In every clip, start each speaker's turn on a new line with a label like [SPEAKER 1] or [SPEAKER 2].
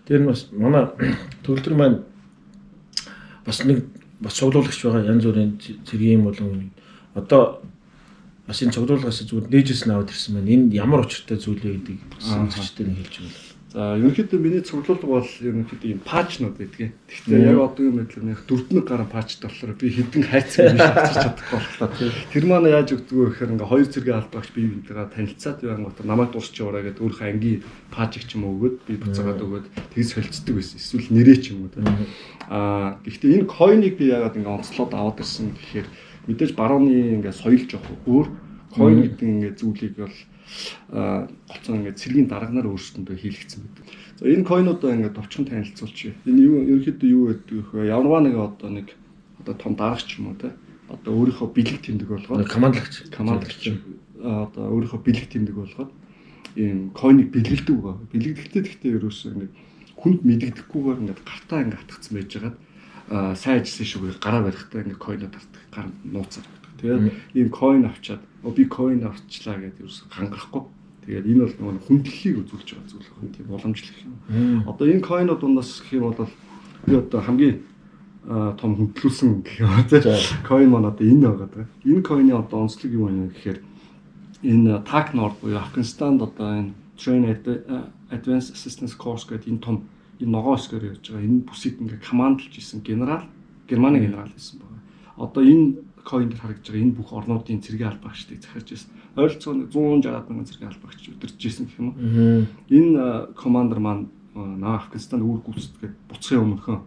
[SPEAKER 1] Тэр нь бас манай төгөлдөр маань бас нэг бас цуглуулагч байгаа янз бүрийн цэргийн болон одоо бас энэ цуглуулгаас зүгээр дээжээс нь аваад ирсэн байна. Энэ ямар учиртай зүйл вэ гэдэг үзэгчтэй нь хэлж байна.
[SPEAKER 2] За ерөнхийдөө миний цуглуулга бол ерөнхийдөө юм патчнууд байдаг. Гэхдээ яг одоогийн байдлаар нэг 4 гаруй патчтай болохоор би хэдэн хайцсан юм авчирч чадахгүй болохоор тэр маань яаж өгдөг вэ гэхээр ингээ хоёр зэрэг албаагч бие биентэйгээ танилцаад байнгут намайг дуусч яваараа гэдэг өөрийнхөө ангийн патчиг ч юм уу өгөөд би буцаагаад өгөөд тэгс солилцдог байсан. Эсвэл нэрээ ч юм уу. Гэхдээ энэ койныг би яагаад ингээ онцлоод аваад ирсэн гэхээр мэдээж барууны ингээ соёл жоох өөр койн гэдэг ингээ зүйлийг бол гоцон ингээ цэргийн дарганаар өөрсдөндөө хийлгэсэн байдаг. За энэ койнуудаа ингээ товчхон танилцуулчих. Энэ юу ерөнхийдөө юу гэдэг вэ? Ямарваа нэг одоо том дарагч юм уу те. Одоо өөрийнхөө бэлэг тэмдэг болгоод
[SPEAKER 1] командлагч
[SPEAKER 2] одоо өөрийнхөө бэлэг тэмдэг болгоод ийм койныг бэлгэлдэг байгаа. Бэлгэхдээ гэхдээ ерөөсөө ингээ хүнд мэдэгдэхгүйгээр ингээ гартаа ингээ атгацсан байж байгаад сайн ажилласан шүүгээ гараа барихтаа ингээ койноо тартах гар нууцаар. Тэгээд ийм койн авчаад би койн авчлаа гэдэг ерөөсө хангахгүй. Тэгээд энэ бол нөгөө хүндлэлийг үзүүлж байгаа зүйл байна. Тийм уламжлах юм. Одоо энэ койнууд дундаас гэх юм бол би одоо хамгийн том хөндлүүлсэн гэх юм тийм койн маань одоо энэ байгаа даа. Энэ койны одоо онцлог юу вэ гэхээр энэ TAC Nord буюу Афганистанд одоо энэ Train Advanced Assistance Course гэдэг энэ том энэ ногоос гэр явж байгаа. Энэ бүсийг ингээ командлж исэн Германы генерал байсан байна. Одоо энэ койнд харагдж байгаа энэ бүх орнуудын цэргийн албаагчдыг захирч ирсэн. Ойролцоогоор 160 мянган цэргийн албаагч удирдах ирсэн гэх юм уу. Энэ командер маань Афганистанд үүрэг гүйцэтгээд буцахын өмнөхөн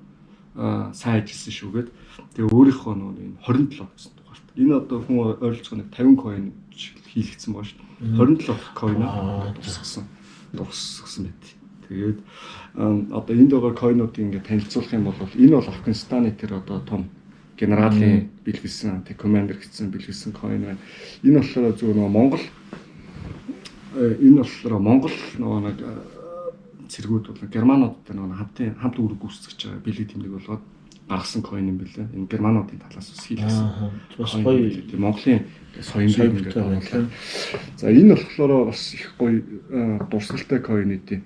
[SPEAKER 2] сайн ажилласан шүүгээд тэгээ өөрийнхөө энэ 27 гэсэн дугаарт. Энэ одоо хүн ойролцоогоор 50 койн хийлгэсэн байна шүү дээ. 27 койн дуусгасан байт. Тэгээд одоо энд байгаа койнуудыг ингээ танилцуулах юм бол энэ бол Афганистаны тэр одоо том генералын бэлгэлсэн тэг командер гэсэн бэлгэлсэн койн байна. Энэ болохоор зөв нөгөө Монгол нөгөө нэг цэргүүд бол германуудтай нөгөө хамт үүрэг гүйцэтгэж байгаа бэлэг тэмдэг болгоод гаргасан койн юм билээ. Энэ германуудын талаас бас хийлгэсэн. Бас гоё тийм Монголын соён ингээд байна. За энэ болохоор бас их гоё дурсгалтай койн үгүй.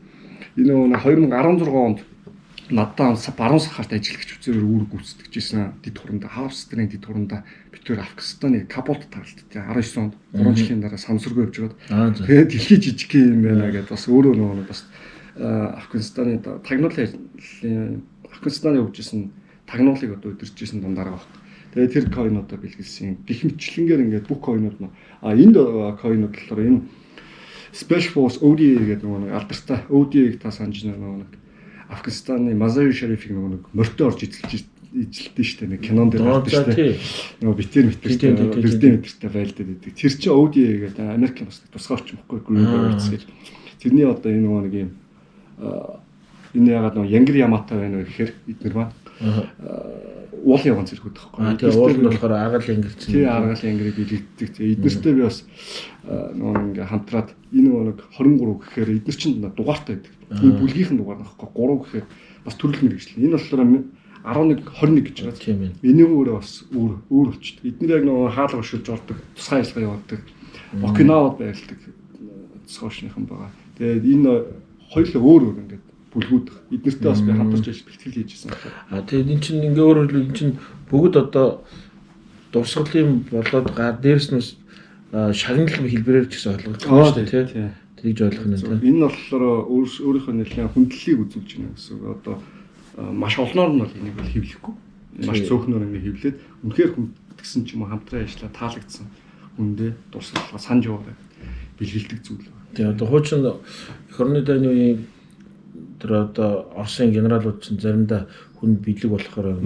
[SPEAKER 2] Энэ нөгөө 2016 онд надад баруун сахарт ажиллагч үзээр үүрэг гүйцэтгэжсэн дэд хуранд Хавстрийн дэд хуранд битүүр Афганистаны Кабулд таалт тий 19 онд 3 жилийн дараа самсргүй явж байгаад тэгээд дэлхий жижиг юм байна гэдээ бас өөрөө нөгөө бас Афганистаны Афганистаны явжсэн тагнуулыг одоо өдөржсэн дундаар байгаа. Тэгээд тэр койнуудаа бэлгэлсэн. Гэх мэтчлэнгээр ингээд бүх койнууд нь энд койнууд болохоор энэ Special Force ODA гэдэг нөгөө алдартай ODA-г та санаж нөгөө Афганистаны Мазари Шарифиг нөгөө морьтой орж эзэлдэж штэ нэг кинон дээр гардаг штэ. Нөгөө битэр метртэй байлдаад байдаг. Тэр чинь ODA гэдэг Америкийн бас тусгай орчин баггүй Global Rights гэж. Тэрний одоо энэ нөгөө нэг юм энэ ягаад нөгөө Янгир Ямата байна вэ гэхээр эдгээр маань уулын явган зэргүүд байхгүй.
[SPEAKER 1] Тэгээ уул нь болохоор агаал янгир чинь.
[SPEAKER 2] Тэгээ агаал янгирыг бэлэгддэг. Тэгээ эднэртэй би бас нөгөө ингээ хамтраад энэ нэг 23 гэхээр эднэр чинь дугаартай байдаг. Энэ бүлгийнхэн дугаар нөхгүй 3 гэхээр бас төрөл мэргэжил. Энэ болохоор 11 21 гэж байгаа.
[SPEAKER 1] Тийм ээ.
[SPEAKER 2] Энийг өөрөө бас өөр өчтдөг. Эднэр яг нөгөө хаалга өшөлж ордог, тусгай ажиллагаа явуулдаг. Окинавад байрладаг цоошныхан байгаа. Тэгээд энэ хоёулаа өөр ингээд бүлгүүд эднэртэй бас би хамтарч бэлтгэл хийжсэн байна.
[SPEAKER 1] Тэгээд эн чинь ингээ өөрөөр хэлбэл эн чинь бүгд одоо дурсгалын болоод дээрс нь шагналын хэлбэрээр ч гэсэн ойлгож байгаа шүү дээ тий. Тэгж ойлгох нь тий.
[SPEAKER 2] Энэ болохоор өөрийнхөө нэлээд хүндлэлийг үзүүлж байна гэсэн. Одоо маш олноор нь бол энийг бол хэвлэхгүй. Маш цөөхнөр ингэ хэвлээд үнэхээр хүндгсэн ч юм уу хамтран ажиллаа таалагдсан хүндээ дурсгалаа санаж яваа бэлгэлдэг зүйл байна.
[SPEAKER 1] Тэгээ одоо хуучин эх орны дайны үеийн тэр одоо Оросын генералууд чинь заримдаа хүнд биелэг болохоор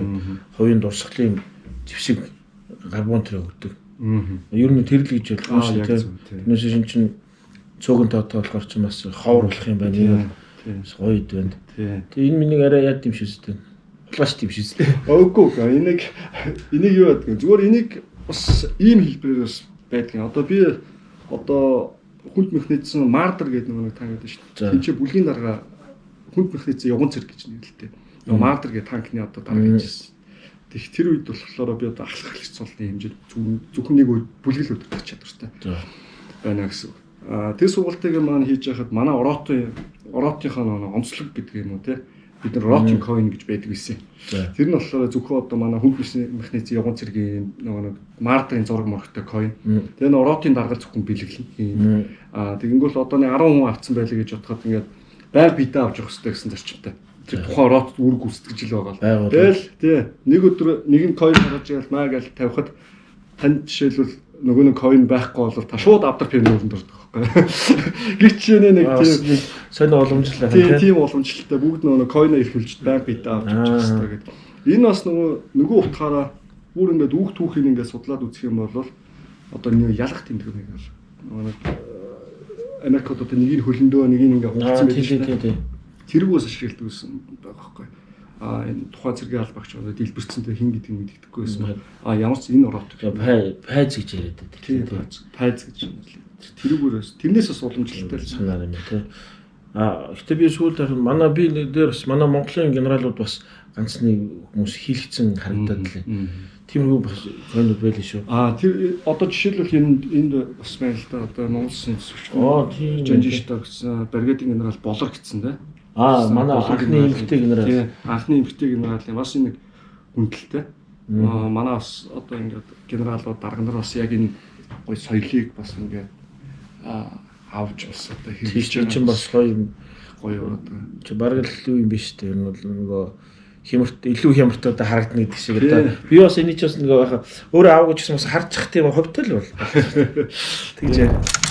[SPEAKER 1] хувийн дурсгалын зэвсэг гарбон тэр өгдөг. Ер нь тэрл гэж ойлгох шүү дээ. Тэрнээс шин чин цөөгөн тоотой болохоор ч бас ховор болох юм байна. Гоё ид байна. Тэгээ энэ миний арай яд юм шивстэй. Пласт юм шивстэй.
[SPEAKER 2] Үгүй энийг юу яадаг. Зүгээр энийг бас ийм хэлбэрээр бас байдаг. Одоо би хүнд механизм мардер гэдэг нэг таньд байна шүү дээ. Энд чи бүлгийн дарга хүнд механизм явган цэрэг гэж нэрлэдэг. Мардер гэдэг танкны одоо дарга хийжсэн. Тэгэх тэр үед болохоор би одоо ахлах хэрэгч цолны хэмжээд зөвхөн нэг бүлгэл өдөртөх чадвартай байна гэсэн. Тэр сургалтыг маань хийж байхад манай ороотынхаа онцлог гэдэг юм уу те бид нар rotting coin гэж байдаг байсан.
[SPEAKER 1] За.
[SPEAKER 2] Тэр нь болохоор зөвхөн одоо манай хүн механизм явган цэргийн нөгөө нэг мардын зураг мөрөгтэй coin. Тэгээ нөгөө rotting даргал зөвхөн бэлэглэн. Тэгэнгүүт одоо нэг 10 хүн авцсан байлаа гэж бодоход ингээд байг бидээ авч явах хэрэгтэй гэсэн зарчимтай. Тэр тухайн рот үр гүйцэтгэж ил байгаа. Тэгэл тий нэг өдөр нэгэн coin гаргаж ирэл маа гэж тавихад танд жишээлбэл нөгөө нэг coin байхгүй бол та шууд авдар пенөрөнд ордог байхгүй. Гэвч нэг тийм
[SPEAKER 1] сонь уламжлалтай
[SPEAKER 2] тийм уламжлалтай бүгд нөгөө coin-а эрхүүлж байг бидээ авч явах хэрэгтэй гэдэг. Энэ бас нөгөө утгаараа бүр ингээд үг түүхийг ингээд судлаад үзэх юм бол одоо нэг ялах тэмдэг нэг нөгөө Америкт одоо нэгийг хөлөндөө нэгийг ингээд хугацсан байдаг тийм. Тэрг ус ашигладаг гэсэн байгаа байхгүй. Энэ тухайн цэргийн албагч одоо дэлбэрцэнтэй хин гэдэг нь мэддэхгүй байсан. Ямар ч энэ ороод
[SPEAKER 1] пайз гэж яриад байдаг.
[SPEAKER 2] Тийм пайз гэж юм л. Тэрүүгээрээс тэрнээс бас уламжлалтай
[SPEAKER 1] санаар юм тий. Гэтэ би сүүлд харин манай дээр бас манай Монголын генералууд бас ганцны хүмүүс хийлгцэн харагдаад лээ. Тиймэрхүү бас coin-уд байл шүү.
[SPEAKER 2] Тэр одоо жишээлбэл энд бас байна л да. Одоо Монгол Улсын зөвшөөрөл Жанжиштай гэсэн бригадын генерал Болор гэсэн тий.
[SPEAKER 1] Манай анхны эмэгтэй генерал.
[SPEAKER 2] Тийм, анхны эмэгтэй генералын бас нэг хүндэлтэй. Манай бас одоо ингээд генералууд дарга нар бас яг энэ гоё соёлыг бас ингээд авч бас одоо хэрэгжиж
[SPEAKER 1] байгаа. Чинь бас гоё
[SPEAKER 2] одоо.
[SPEAKER 1] Чи бараг л юу юм биш үү? Энэ бол нөгөө хямрт илүү хямрт одоо харагдана гэдэг шиг одоо. Би бас энийг ч бас нөгөө өөрөө аав гэж бас харж чах тийм хөвтөл бол. Тэгж